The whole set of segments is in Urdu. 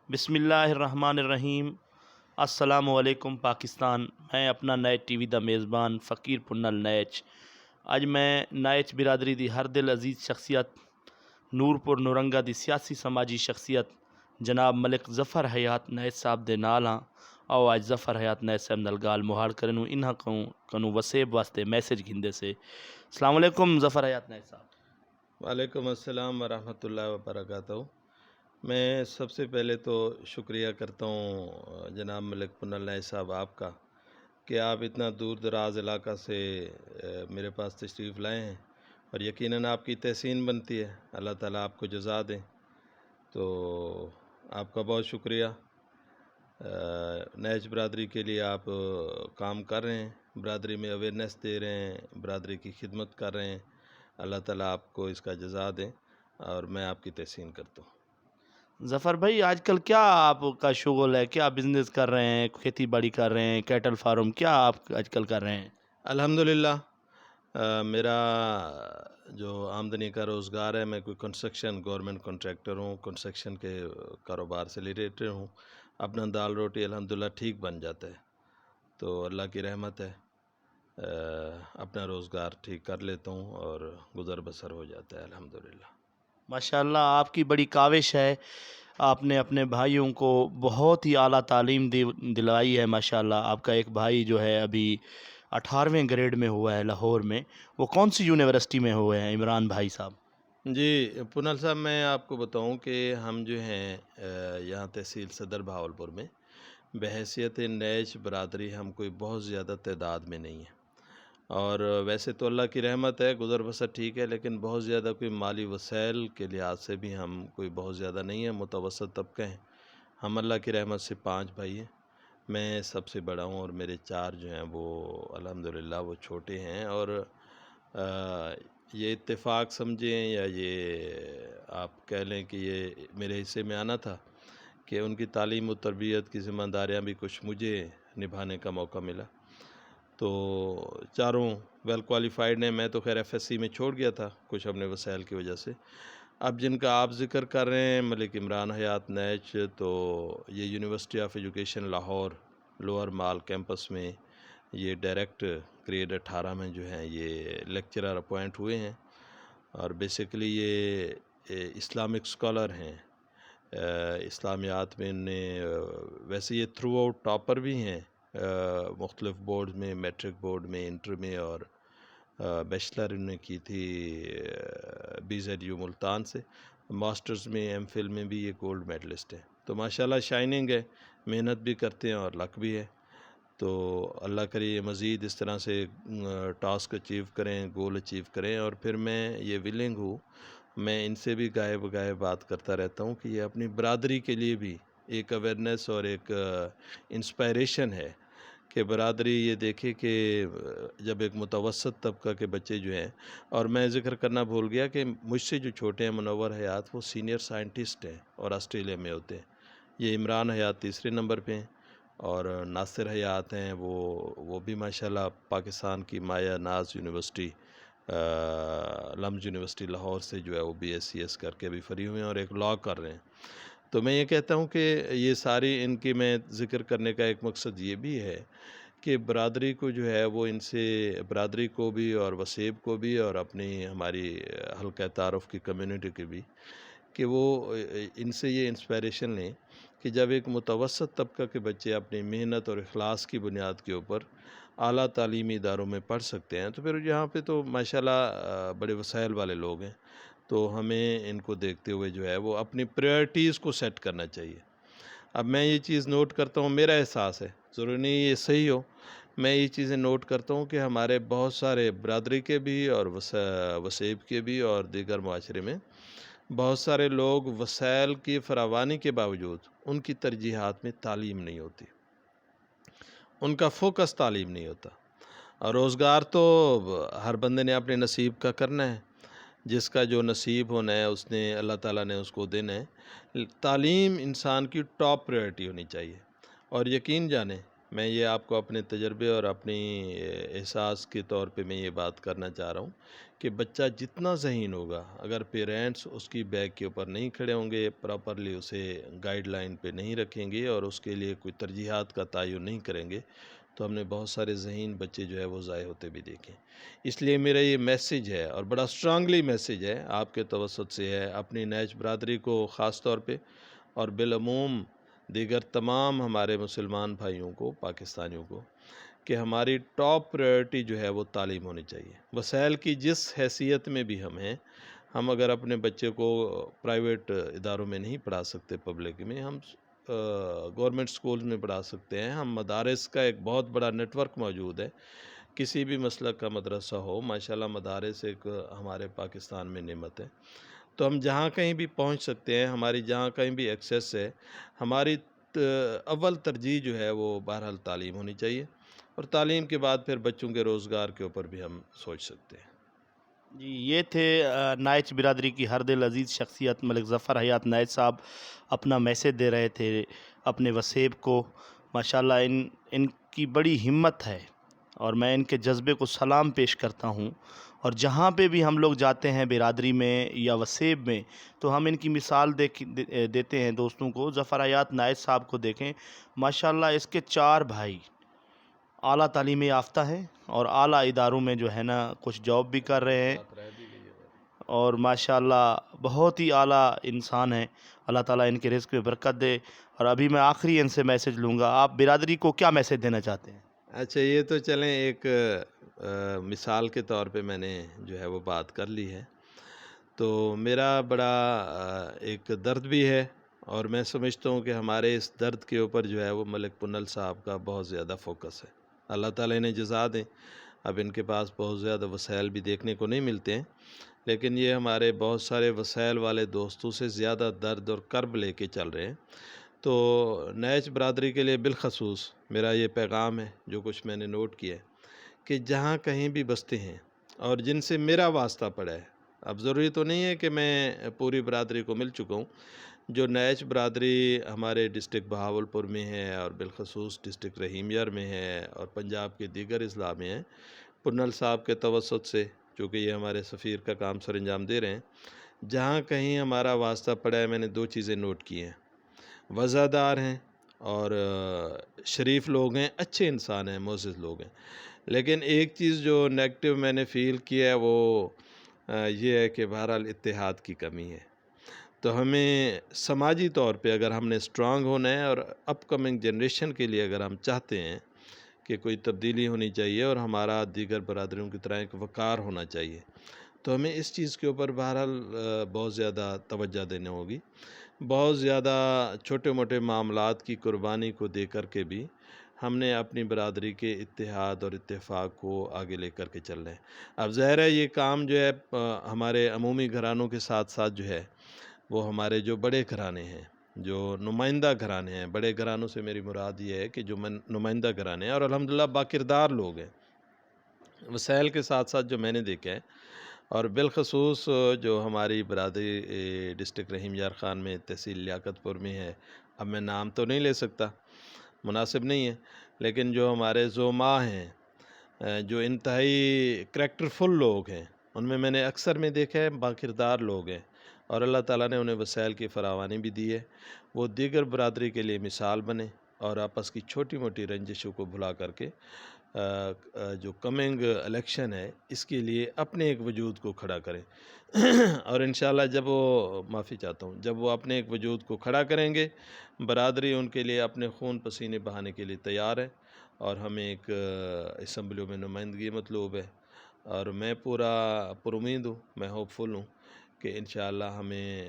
بسم اللہ الرحمن الرحیم۔ السلام علیکم پاکستان۔ میں اپنا نیچ ٹی وی دا میزبان فقیر پنل نیچ اج میں نیچ برادری دی ہر دل عزیز شخصیت نورپور نورنگا دی سیاسی سماجی شخصیت جناب ملک ظفر حیات نیچ صاحب دے نال ہاں۔ او اج ظفر حیات نیچ صاحب نال گال مہار کرنوں انہاں کنوں وسیب واسطے میسج گھندے سے۔ السلام علیکم ظفر حیات نیچ صاحب۔ وعلیکم السلام ورحمۃ اللہ وبرکاتہ۔ میں سب سے پہلے تو شکریہ کرتا ہوں جناب ملک پنل نیچ صاحب آپ کا کہ آپ اتنا دور دراز علاقہ سے میرے پاس تشریف لائے ہیں، اور یقیناً آپ کی تحسین بنتی ہے، اللہ تعالیٰ آپ کو جزا دیں۔ تو آپ کا بہت شکریہ۔ نیچ برادری کے لیے آپ کام کر رہے ہیں، برادری میں اویئرنیس دے رہے ہیں، برادری کی خدمت کر رہے ہیں، اللہ تعالیٰ آپ کو اس کا جزا دیں، اور میں آپ کی تحسین کرتا ہوں۔ ظفر بھائی، آج کل کیا آپ کا شغل ہے؟ کیا بزنس کر رہے ہیں؟ کھیتی باڑی کر رہے ہیں؟ کیٹل فارم کیا آپ آج کل کر رہے ہیں؟ الحمدللہ میرا جو آمدنی کا روزگار ہے، میں کوئی کنسٹرکشن گورنمنٹ کنٹریکٹر ہوں، کنسٹرکشن کے کاروبار سے ریلیٹڈ ہوں۔ اپنا دال روٹی الحمدللہ ٹھیک بن جاتا ہے، تو اللہ کی رحمت ہے، اپنا روزگار ٹھیک کر لیتا ہوں اور گزر بسر ہو جاتا ہے الحمدللہ۔ ماشاءاللہ، آپ کی بڑی کاوش ہے، آپ نے اپنے بھائیوں کو بہت ہی اعلیٰ تعلیم دلائی ہے۔ ماشاءاللہ، آپ کا ایک بھائی جو ہے ابھی 18ویں گریڈ میں ہوا ہے لاہور میں، وہ کون سی یونیورسٹی میں ہوئے ہیں عمران بھائی صاحب؟ جی پنل صاحب، میں آپ کو بتاؤں کہ ہم جو ہیں یہاں تحصیل صدر بہاولپور میں بحیثیت نیچ برادری ہم کوئی بہت زیادہ تعداد میں نہیں ہیں، اور ویسے تو اللہ کی رحمت ہے، گزر بسر ٹھیک ہے، لیکن بہت زیادہ کوئی مالی وسائل کے لحاظ سے بھی ہم کوئی بہت زیادہ نہیں ہیں، متوسط طبقہ ہیں۔ ہم اللہ کی رحمت سے 5 بھائی ہیں، میں سب سے بڑا ہوں، اور میرے 4 جو ہیں وہ الحمدللہ وہ چھوٹے ہیں، اور یہ اتفاق سمجھیں یا یہ آپ کہہ لیں کہ یہ میرے حصے میں آنا تھا کہ ان کی تعلیم و تربیت کی ذمہ داریاں بھی کچھ مجھے نبھانے کا موقع ملا۔ تو چاروں ویل کوالیفائڈ نے، میں تو خیر ایف ایس سی میں چھوڑ گیا تھا کچھ اپنے وسائل کی وجہ سے۔ اب جن کا آپ ذکر کر رہے ہیں ملک عمران حیات نیچ، تو یہ university of education Lahore lower mall campus میں یہ ڈائریکٹ گریڈ 18 میں جو ہیں یہ لیکچرر اپوائنٹ ہوئے ہیں، اور بیسیکلی یہ اسلامک اسکالر ہیں، اسلامیات میں ویسے یہ تھرو آؤٹ ٹاپر بھی ہیں، مختلف بورڈ میں، میٹرک بورڈ میں، انٹر میں، اور بیچلر انہوں نے کی تھی BZU ملتان سے، ماسٹرز میں ایم فل میں بھی یہ گولڈ میڈلسٹ ہیں۔ تو ماشاءاللہ شائننگ ہے، محنت بھی کرتے ہیں اور لک بھی ہے، تو اللہ کرے یہ مزید اس طرح سے ٹاسک اچیو کریں، گول اچیو کریں، اور پھر میں یہ ولنگ ہوں، میں ان سے بھی گاہے بگاہے بات کرتا رہتا ہوں کہ یہ اپنی برادری کے لیے بھی ایک اویئرنیس اور ایک انسپائریشن ہے کہ برادری یہ دیکھے کہ جب ایک متوسط طبقہ کے بچے جو ہیں، اور میں ذکر کرنا بھول گیا کہ مجھ سے جو چھوٹے ہیں منور حیات، وہ سینئر سائنٹسٹ ہیں اور آسٹریلیا میں ہوتے ہیں۔ یہ عمران حیات تیسرے نمبر پہ ہیں، اور ناصر حیات ہیں، وہ بھی ماشاءاللہ پاکستان کی مایا ناز یونیورسٹی، لمز یونیورسٹی لاہور سے جو ہے وہ BScs کر کے بھی فری ہوئے ہیں، اور ایک لاء کر رہے ہیں۔ تو میں یہ کہتا ہوں کہ یہ ساری ان کی میں ذکر کرنے کا ایک مقصد یہ بھی ہے کہ برادری کو جو ہے وہ ان سے، برادری کو بھی اور وسیب کو بھی اور اپنی ہماری حلقہ تعارف کی کمیونٹی کی بھی، کہ وہ ان سے یہ انسپائریشن لیں کہ جب ایک متوسط طبقہ کے بچے اپنی محنت اور اخلاص کی بنیاد کے اوپر اعلیٰ تعلیمی اداروں میں پڑھ سکتے ہیں، تو پھر یہاں پہ تو ماشاءاللہ بڑے وسائل والے لوگ ہیں، تو ہمیں ان کو دیکھتے ہوئے جو ہے وہ اپنی پریورٹیز کو سیٹ کرنا چاہیے۔ اب میں یہ چیز نوٹ کرتا ہوں، میرا احساس ہے، ضروری نہیں یہ صحیح ہو، میں یہ چیزیں نوٹ کرتا ہوں کہ ہمارے بہت سارے برادری کے بھی اور وسیب کے بھی اور دیگر معاشرے میں بہت سارے لوگ وسائل کی فراوانی کے باوجود ان کی ترجیحات میں تعلیم نہیں ہوتی، ان کا فوکس تعلیم نہیں ہوتا، اور روزگار تو ہر بندے نے اپنے نصیب کا کرنا ہے، جس کا جو نصیب ہونا ہے اس نے، اللہ تعالیٰ نے اس کو دینا ہے۔ تعلیم انسان کی ٹاپ پریورٹی ہونی چاہیے، اور یقین جانیں میں یہ آپ کو اپنے تجربے اور اپنی احساس کے طور پہ میں یہ بات کرنا چاہ رہا ہوں کہ بچہ جتنا ذہین ہوگا، اگر پیرنٹس اس کی بیک کے اوپر نہیں کھڑے ہوں گے، پراپرلی اسے گائیڈ لائن پہ نہیں رکھیں گے اور اس کے لیے کوئی ترجیحات کا تعین نہیں کریں گے، تو ہم نے بہت سارے ذہین بچے جو ہے وہ ضائع ہوتے بھی دیکھیں۔ اس لیے میرا یہ میسیج ہے اور بڑا اسٹرانگلی میسیج ہے آپ کے توسط سے ہے اپنی نیچ برادری کو خاص طور پہ، اور بالعموم دیگر تمام ہمارے مسلمان بھائیوں کو، پاکستانیوں کو، کہ ہماری ٹاپ پریورٹی جو ہے وہ تعلیم ہونی چاہیے۔ وسائل کی جس حیثیت میں بھی ہم ہیں، ہم اگر اپنے بچے کو پرائیویٹ اداروں میں نہیں پڑھا سکتے، پبلک میں، ہم گورنمنٹ سکول میں پڑھا سکتے ہیں۔ ہم مدارس کا ایک بہت بڑا نیٹ ورک موجود ہے، کسی بھی مسلک کا مدرسہ ہو، ماشاءاللہ مدارس ایک ہمارے پاکستان میں نعمت ہے۔ تو ہم جہاں کہیں بھی پہنچ سکتے ہیں، ہماری جہاں کہیں بھی ایکسیس ہے، ہماری اول ترجیح جو ہے وہ بہرحال تعلیم ہونی چاہیے، اور تعلیم کے بعد پھر بچوں کے روزگار کے اوپر بھی ہم سوچ سکتے ہیں۔ جی، یہ تھے نائچ برادری کی ہر دل عزیز شخصیت ملک ظفر حیات نائچ صاحب، اپنا میسیج دے رہے تھے اپنے وسیب کو۔ ماشاءاللہ ان کی بڑی ہمت ہے اور میں ان کے جذبے کو سلام پیش کرتا ہوں، اور جہاں پہ بھی ہم لوگ جاتے ہیں برادری میں یا وسیب میں، تو ہم ان کی مثال دیتے ہیں دوستوں کو۔ ظفر حیات نائچ صاحب کو دیکھیں، ماشاءاللہ اس کے 4 بھائی اعلیٰ تعلیم یافتہ ہیں اور اعلیٰ اداروں میں جو ہے نا کچھ جاب بھی کر رہے ہیں، اور ماشاءاللہ بہت ہی اعلیٰ انسان ہیں۔ اللہ تعالیٰ ان کے رزق میں برکت دے۔ اور ابھی میں آخری ان سے میسیج لوں گا، آپ برادری کو کیا میسیج دینا چاہتے ہیں؟ اچھا، یہ تو چلیں ایک مثال کے طور پہ میں نے جو ہے وہ بات کر لی ہے، تو میرا بڑا ایک درد بھی ہے، اور میں سمجھتا ہوں کہ ہمارے اس درد کے اوپر جو ہے وہ ملک پنل صاحب کا بہت زیادہ فوکس ہے۔ اللہ تعالیٰ انہیں جزا دیں۔ اب ان کے پاس بہت زیادہ وسائل بھی دیکھنے کو نہیں ملتے ہیں، لیکن یہ ہمارے بہت سارے وسائل والے دوستوں سے زیادہ درد اور کرب لے کے چل رہے ہیں۔ تو نیچ برادری کے لیے بالخصوص میرا یہ پیغام ہے، جو کچھ میں نے نوٹ کیا ہے، کہ جہاں کہیں بھی بستے ہیں اور جن سے میرا واسطہ پڑا ہے، اب ضروری تو نہیں ہے کہ میں پوری برادری کو مل چکا ہوں، جو نیچ برادری ہمارے ڈسٹرکٹ بہاولپور میں ہے اور بالخصوص ڈسٹرکٹ رحیم یار میں ہے اور پنجاب کے دیگر اضلاع میں ہے، پنل صاحب کے توسط سے، چونکہ یہ ہمارے سفیر کا کام سر انجام دے رہے ہیں، جہاں کہیں ہمارا واسطہ پڑا ہے، میں نے 2 چیزیں نوٹ کی ہیں۔ وزادار ہیں اور شریف لوگ ہیں، اچھے انسان ہیں، معزز لوگ ہیں، لیکن ایک چیز جو نیگٹیو میں نے فیل کیا ہے وہ یہ ہے کہ بہرحال اتحاد کی کمی ہے۔ تو ہمیں سماجی طور پہ اگر ہم نے اسٹرانگ ہونا ہے اور اپ کمنگ جنریشن کے لیے اگر ہم چاہتے ہیں کہ کوئی تبدیلی ہونی چاہیے اور ہمارا دیگر برادریوں کی طرح ایک وقار ہونا چاہیے، تو ہمیں اس چیز کے اوپر بہرحال بہت زیادہ توجہ دینے ہوگی۔ بہت زیادہ چھوٹے موٹے معاملات کی قربانی کو دے کر کے بھی ہم نے اپنی برادری کے اتحاد اور اتفاق کو آگے لے کر کے چلنا ہے۔ اب ظاہر ہے یہ کام جو ہے ہمارے عمومی گھرانوں کے ساتھ ساتھ جو ہے وہ ہمارے جو بڑے گھرانے ہیں، جو نمائندہ گھرانے ہیں، بڑے گھرانوں سے میری مراد یہ ہے کہ جو نمائندہ گھرانے ہیں اور الحمدللہ باکردار لوگ ہیں، وسائل کے ساتھ ساتھ جو میں نے دیکھا ہے، اور بالخصوص جو ہماری برادری ڈسٹرکٹ رحیم یار خان میں تحصیل لیاقت پور میں ہے، اب میں نام تو نہیں لے سکتا، مناسب نہیں ہے، لیکن جو ہمارے زوما ہیں، جو انتہائی کریکٹر فل لوگ ہیں، ان میں نے اکثر میں دیکھا ہے باکردار لوگ ہیں، اور اللہ تعالیٰ نے انہیں وسائل کی فراوانی بھی دی ہے، وہ دیگر برادری کے لیے مثال بنے اور آپس کی چھوٹی موٹی رنجشوں کو بھلا کر کے جو کمنگ الیکشن ہے اس کے لیے اپنے ایک وجود کو کھڑا کریں اور انشاءاللہ جب وہ اپنے ایک وجود کو کھڑا کریں گے، برادری ان کے لیے اپنے خون پسینے بہانے کے لیے تیار ہے، اور ہمیں ایک اسمبلیوں میں نمائندگی مطلوب ہے، اور میں پورا پر امید ہوں، میں ہوپ فل ہوں کہ انشاءاللہ ہمیں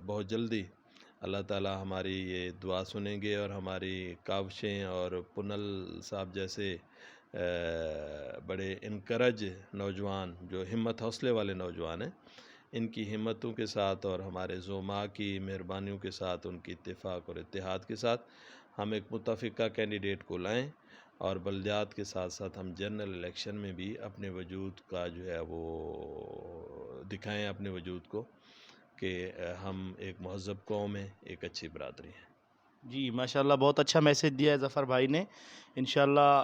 بہت جلدی اللہ تعالیٰ ہماری یہ دعا سنیں گے، اور ہماری کاوشیں اور پنل صاحب جیسے بڑے انکرج نوجوان، جو ہمت حوصلے والے نوجوان ہیں، ان کی ہمتوں کے ساتھ اور ہمارے زوما کی مہربانیوں کے ساتھ، ان کی اتفاق اور اتحاد کے ساتھ ہم ایک متفقہ کینڈیڈیٹ کو لائیں، اور بلدیات کے ساتھ ساتھ ہم جنرل الیکشن میں بھی اپنے وجود کا جو ہے وہ دکھائیں، اپنے وجود کو، کہ ہم ایک مہذب قوم ہیں، ایک اچھی برادری ہیں۔ جی ماشاءاللہ بہت اچھا میسج دیا ہے ظفر بھائی نے. انشاءاللہ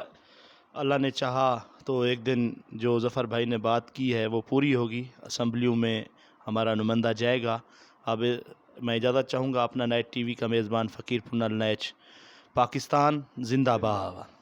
اللہ نے چاہا تو ایک دن جو ظفر بھائی نے بات کی ہے وہ پوری ہوگی. اسمبلیوں میں ہمارا نمائندہ جائے گا. اب میں اجازت چاہوں گا. اپنا نائٹ ٹی وی کا میزبان فقیر پنل نیچ. پاکستان زندہ باد.